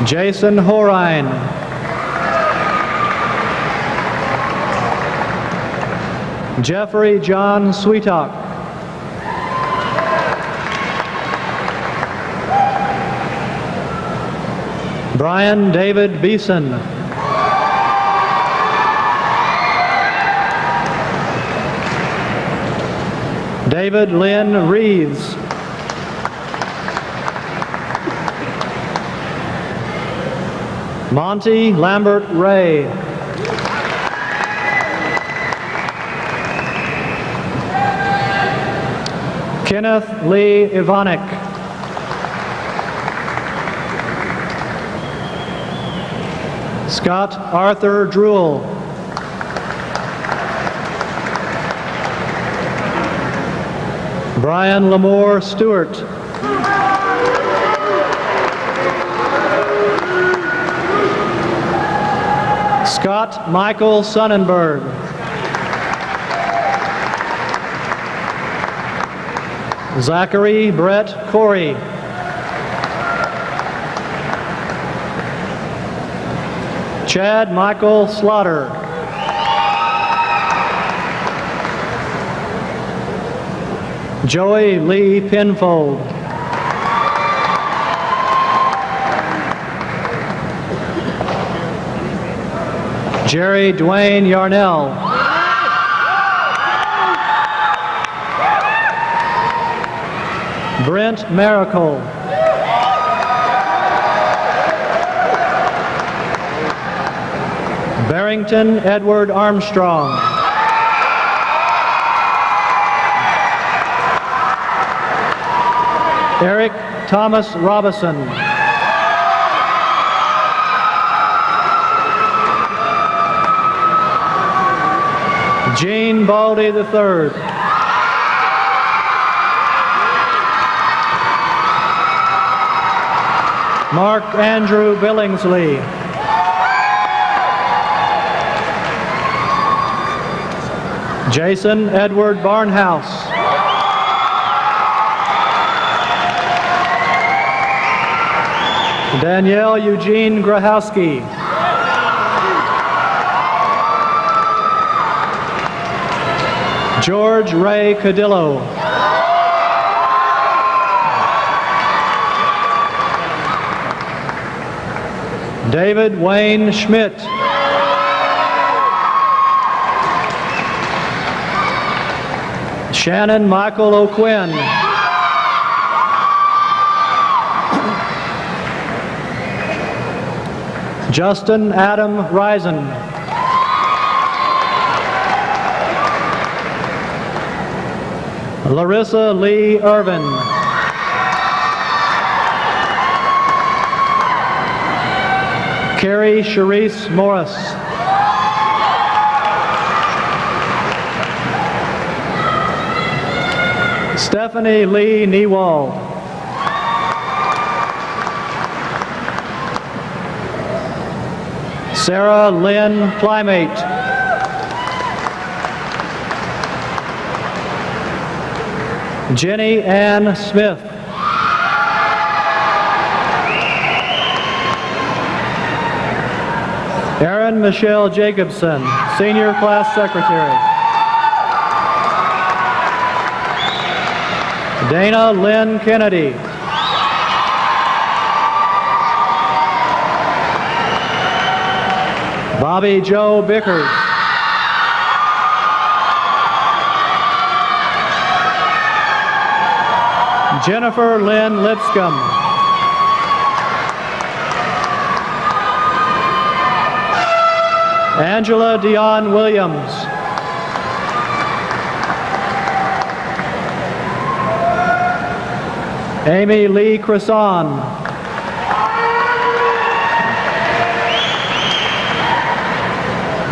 Jason Horine. Jeffrey John Sweetalk. Brian David Beeson. David Lynn Reeves. Monty Lambert Ray. Kenneth Lee Ivanek. Scott Arthur Druell. Brian Lamore Stewart. Scott Michael Sonnenberg. Zachary Brett Corey. Chad Michael Slaughter. Joey Lee Penfold. Jerry Dwayne Yarnell. Brent Miracle. Barrington Edward Armstrong. Eric Thomas Robison. Gene Baldy III. Mark Andrew Billingsley. Jason Edward Barnhouse. Danielle Eugene Grahowski. George Ray Cadillo. David Wayne Schmidt. Shannon Michael O'Quinn. Justin Adam Risen. Larissa Lee Irvin. Carrie Sharice Morris. Stephanie Lee Newald. Sarah Lynn Plymate. Jenny Ann Smith. Erin Michelle Jacobson, Senior Class Secretary. Dana Lynn Kennedy. Bobby Joe Bickers. Jennifer Lynn Lipscomb. Angela Dion Williams. Amy Lee Crisson.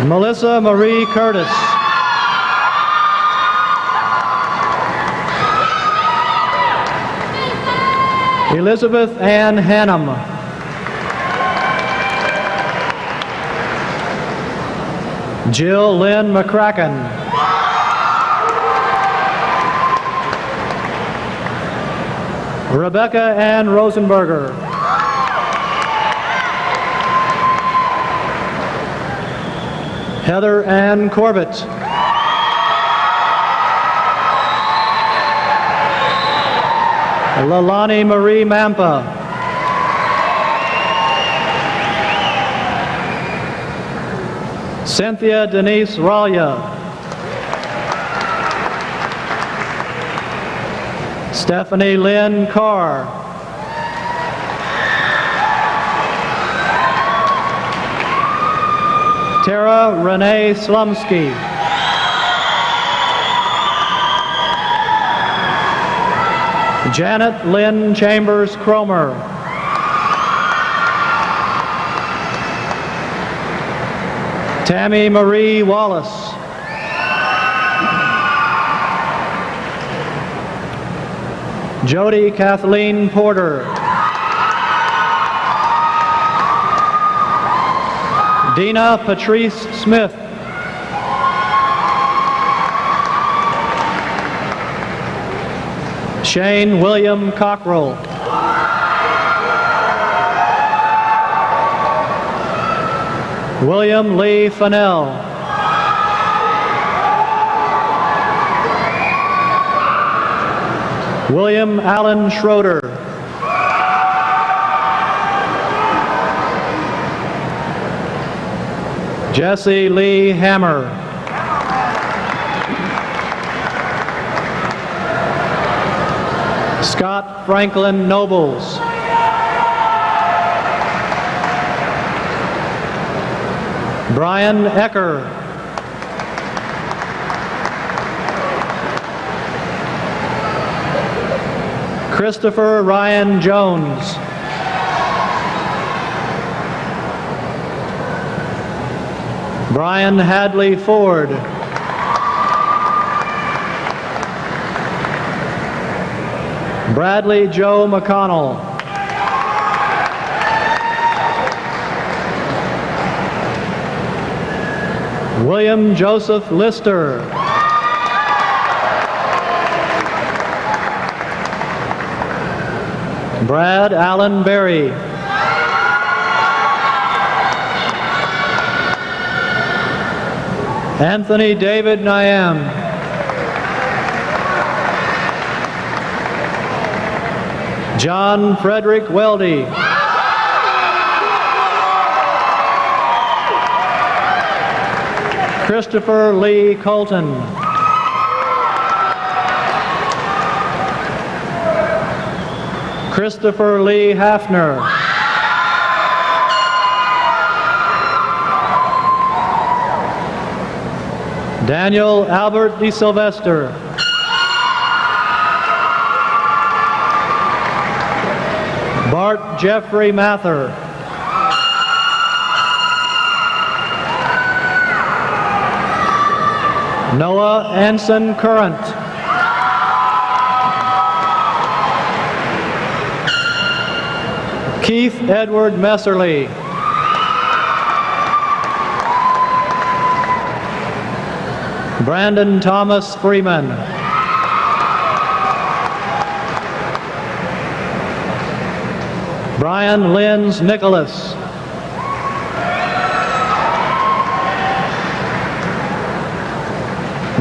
Melissa Marie Curtis. Elizabeth Ann Hannum. Jill Lynn McCracken. Rebecca Ann Rosenberger. Heather Ann Corbett. Lalani Marie Mampa. Cynthia Denise Ralia. Stephanie Lynn Carr. Tara Renee Slumsky. Janet Lynn Chambers Cromer. Tammy Marie Wallace. Jody Kathleen Porter. Dina Patrice Smith. Shane William Cockrell. William Lee Fennell. William Allen Schroeder. Jesse Lee Hammer. Scott Franklin Nobles. Brian Ecker. Christopher Ryan Jones. Brian Hadley Ford. Bradley Joe McConnell. William Joseph Lister. Brad Allen Berry. Anthony David Nyam. John Frederick Weldy. Christopher Lee Colton. Christopher Lee Hafner. Daniel Albert De Sylvester. Bart Jeffrey Mather. Noah Anson Current. Keith Edward Messerly. Brandon Thomas Freeman. Brian Lenz Nicholas.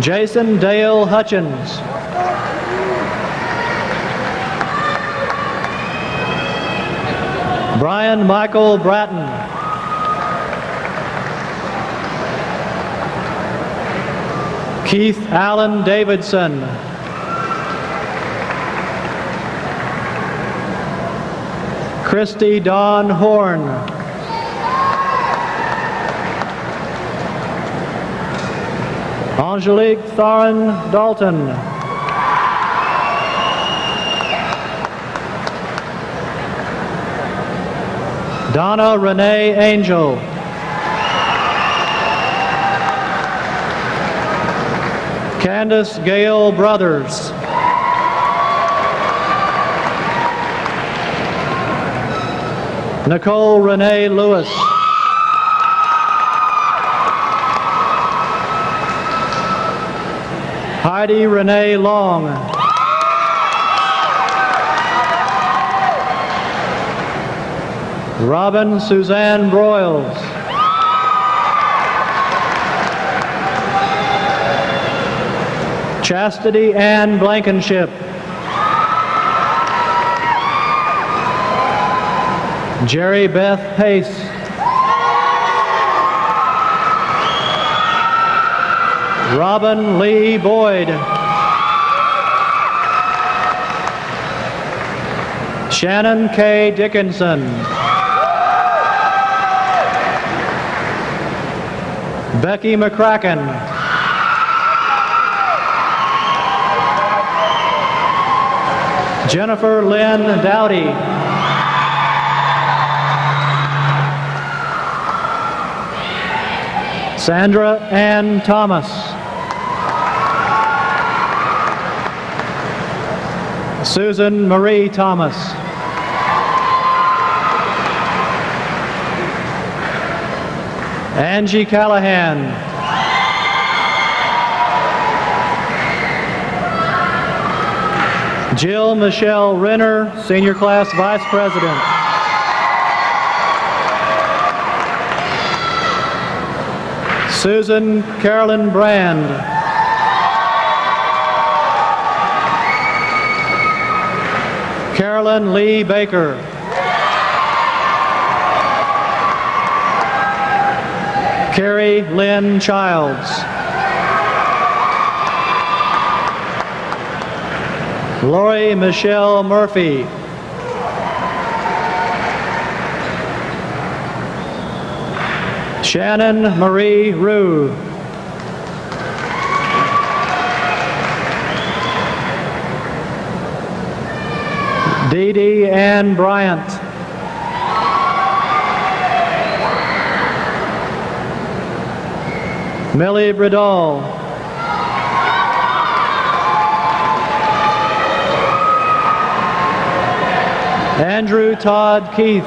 Jason Dale Hutchins. Brian Michael Bratton. Keith Allen Davidson. Christy Dawn Horn. Angelique Thorin Dalton. Donna Renee Angel. Candace Gale Brothers. Nicole Renee Lewis. Heidi Renee Long. Robin Suzanne Broyles. Chastity Ann Blankenship. Jerry Beth Pace. Robin Lee Boyd. Shannon K. Dickinson. Becky McCracken. Jennifer Lynn Dowdy. Sandra Ann Thomas. Susan Marie Thomas. Angie Callahan. Jill Michelle Renner, Senior Class Vice President. Susan Carolyn Brand. Carolyn Lee Baker. Carrie Lynn Childs. Lori Michelle Murphy. Shannon Marie Rue. Dee Dee Ann Bryant. Millie Bridall. Andrew Todd Keith.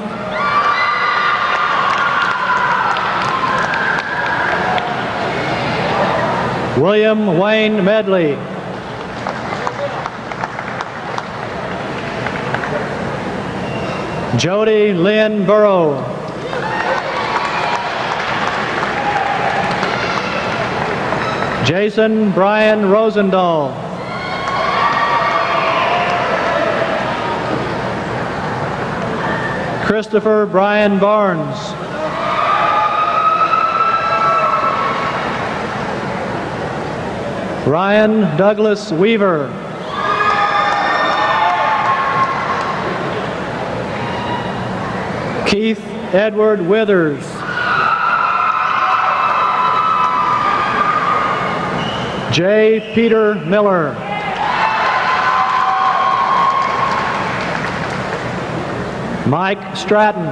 William Wayne Medley. Jody Lynn Burrow. Jason Brian Rosendahl. Christopher Brian Barnes. Ryan Douglas Weaver. Keith Edward Withers. J. Peter Miller. Mike Stratton.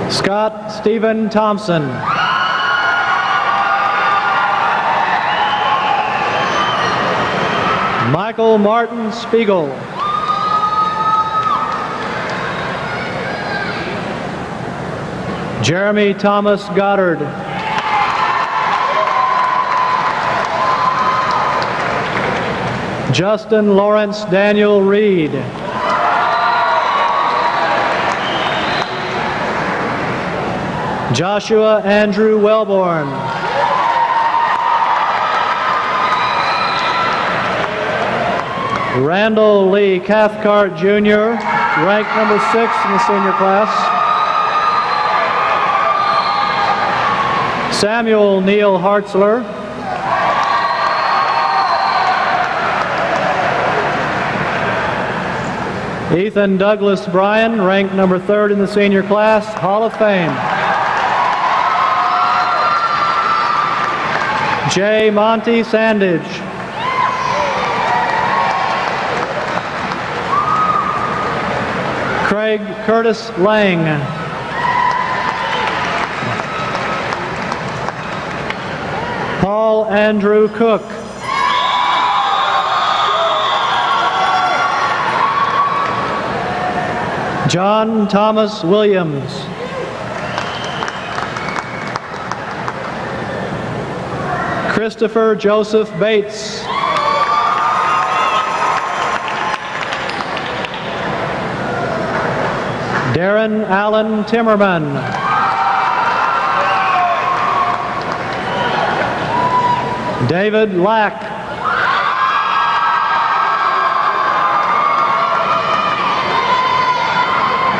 Scott Stephen Thompson. Michael Martin Spiegel. Jeremy Thomas Goddard. Justin Lawrence Daniel Reed. Joshua Andrew Wellborn. Randall Lee Cathcart Jr., ranked number 6 in the senior class. Samuel Neil Hartzler. Ethan Douglas Bryan, ranked number 3rd in the senior class, Hall of Fame. J. Monty Sandage. Craig Curtis Lang. Paul Andrew Cook. John Thomas Williams. Christopher Joseph Bates. Darren Allen Timmerman. David Lack.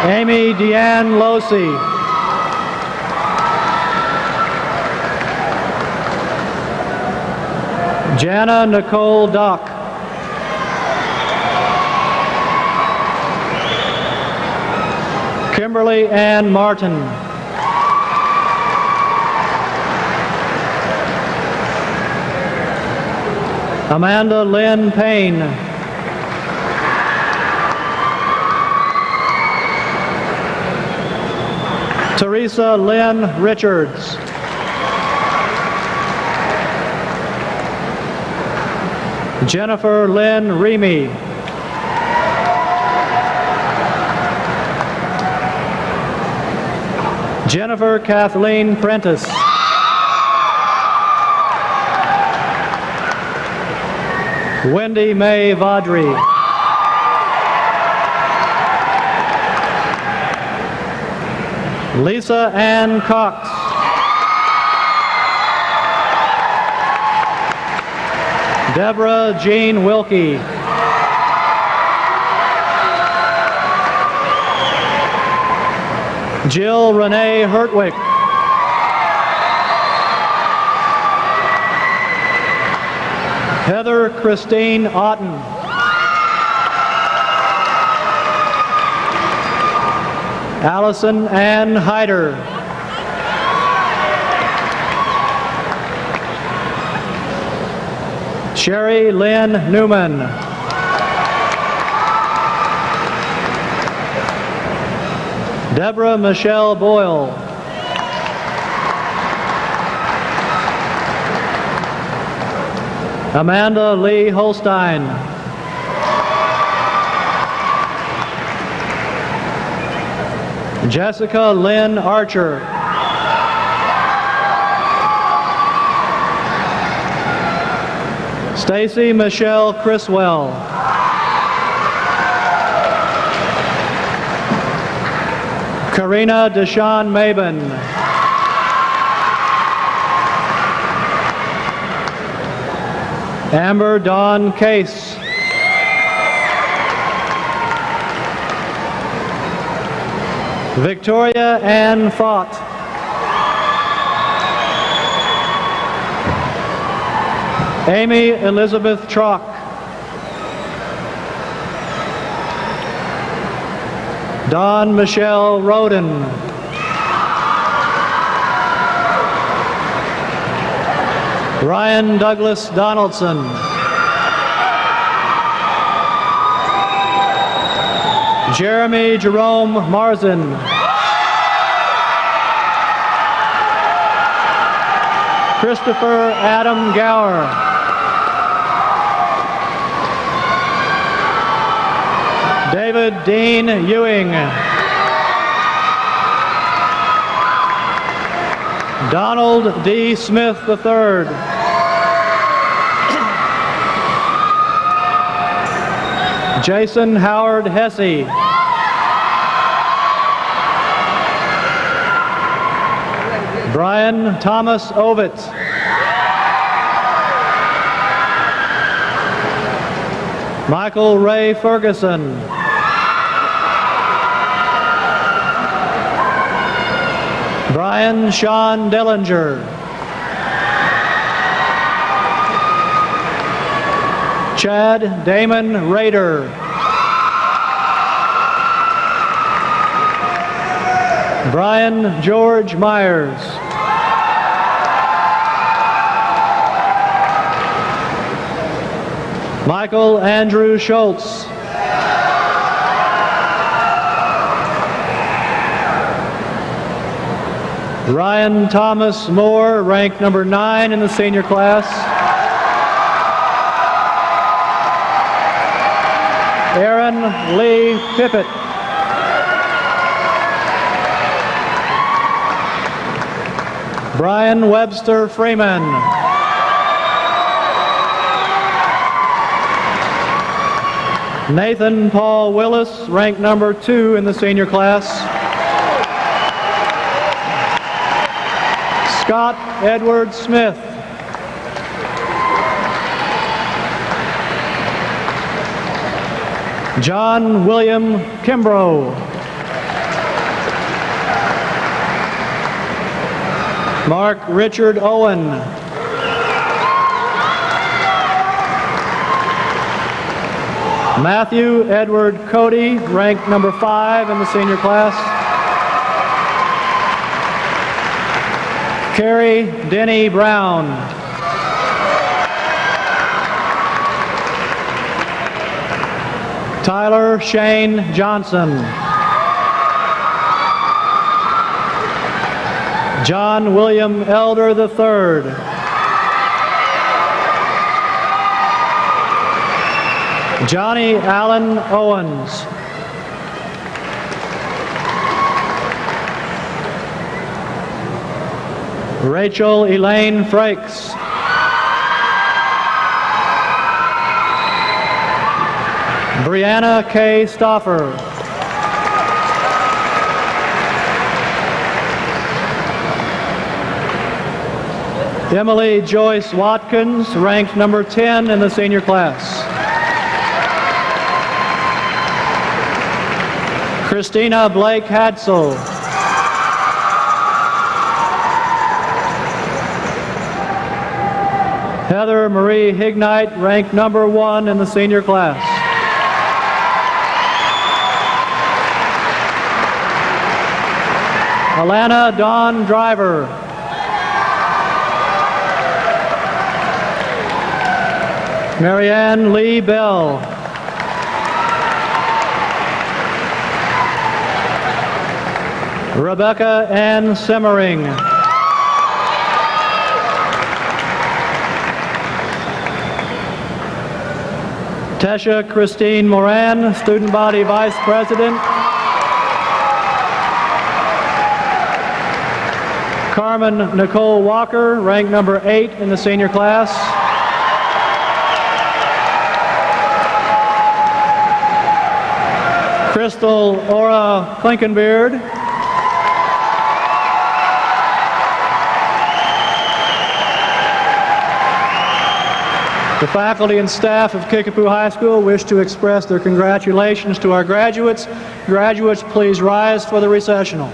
Amy Deanne Losey. Jana Nicole Dock. Kimberly Ann Martin. Amanda Lynn Payne. Teresa Lynn Richards. Jennifer Lynn Reamy. Jennifer Kathleen Prentice. Wendy Mae Vaudry. Lisa Ann Cox. Deborah Jean Wilkie. Jill Renee Hertwick. Heather Christine Otten. Allison Ann Hyder. Sherry Lynn Newman. Deborah Michelle Boyle. Amanda Lee Holstein. Jessica Lynn Archer. Stacy Michelle Criswell. Karina Deshawn Mabin. Amber Dawn Case. Victoria Ann Fott. Amy Elizabeth Trock. Dawn Michelle Roden. Ryan Douglas Donaldson. Jeremy Jerome Marzin. Christopher Adam Gower. David Dean Ewing. Donald D. Smith III. Jason Howard Hesse. Brian Thomas Ovitz. Michael Ray Ferguson. Brian Sean Dellinger. Chad Damon Rader. Brian George Myers. Michael Andrew Schultz. Ryan Thomas Moore, ranked number 9 in the senior class. Aaron Lee Pippett. Brian Webster Freeman. Nathan Paul Willis, ranked number 2 in the senior class. Scott Edward Smith. John William Kimbrough. Mark Richard Owen. Matthew Edward Cody, ranked number 5 in the senior class. Carrie Denny Brown. Tyler Shane Johnson. John William Elder III. Johnny Allen Owens. Rachel Elaine Frakes. Brianna K. Stoffer. Emily Joyce Watkins, ranked number 10 in the senior class. Christina Blake Hadsel. Heather Marie Hignite, ranked number 1 in the senior class. Alana Dawn Driver. Marianne Lee Bell. Rebecca Ann Simmering. Tesha Christine Moran, Student Body Vice President. Carmen Nicole Walker, ranked number 8 in the senior class. Crystal Ora Klinkenbeard. The faculty and staff of Kickapoo High School wish to express their congratulations to our graduates. Graduates, please rise for the recessional.